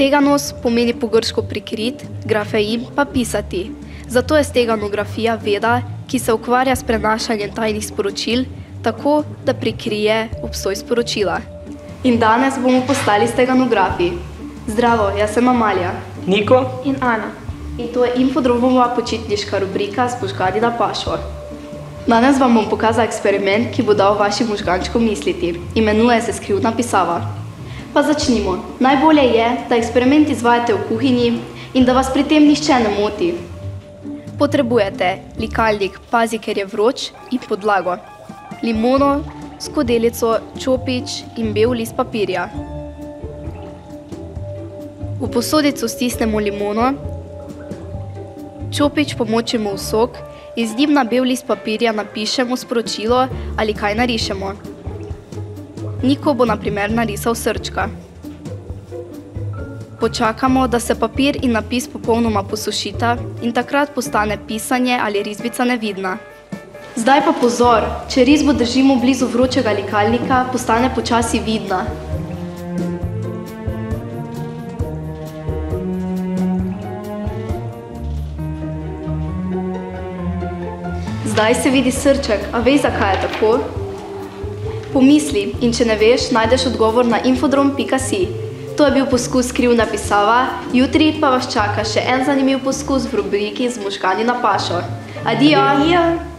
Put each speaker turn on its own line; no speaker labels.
Steganos pomeni po grško prikrit, grafein pa pisati. Zato je steganografija veda, ki se ukvarja s prenašanjem tajnih sporočil, tako, da prikrije obstoj sporočila. In danes bomo postali steganografi. Zdravo, jaz sem Amalija.
Niko
in Ana.
In to je Infodromova počitniška rubrika s možgani na pašo. Danes vam bom pokazala eksperiment, ki bo dal vašim možgančkom misliti. Imenuje se skrivna pisava. Pa začnimo. Najbolje je, da eksperiment izvajate v kuhinji in da vas pri tem nihče ne moti. Potrebujete likalnik, pazi, ker je vroč, in podlago. Limono, skodelico, čopič in bel list papirja. V posodico stisnemo limono, čopič pomočimo v sok in z njim na bel list papirja napišemo sporočilo ali kaj narišemo. Niko bo na primer narisal srčka. Počakamo, da se papir in napis popolnoma posušita in takrat postane pisanje ali risbica nevidna. Zdaj pa pozor, če risbo držimo blizu vročega likalnika, postane počasi vidna. Zdaj se vidi srček, a veš, zakaj je tako? Pomisli in če ne veš, najdeš odgovor na infodrom.si. To je bil poskus skrivna pisava, jutri pa vas čaka še en zanimiv poskus v rubriki z možgani na pašo. Adijo!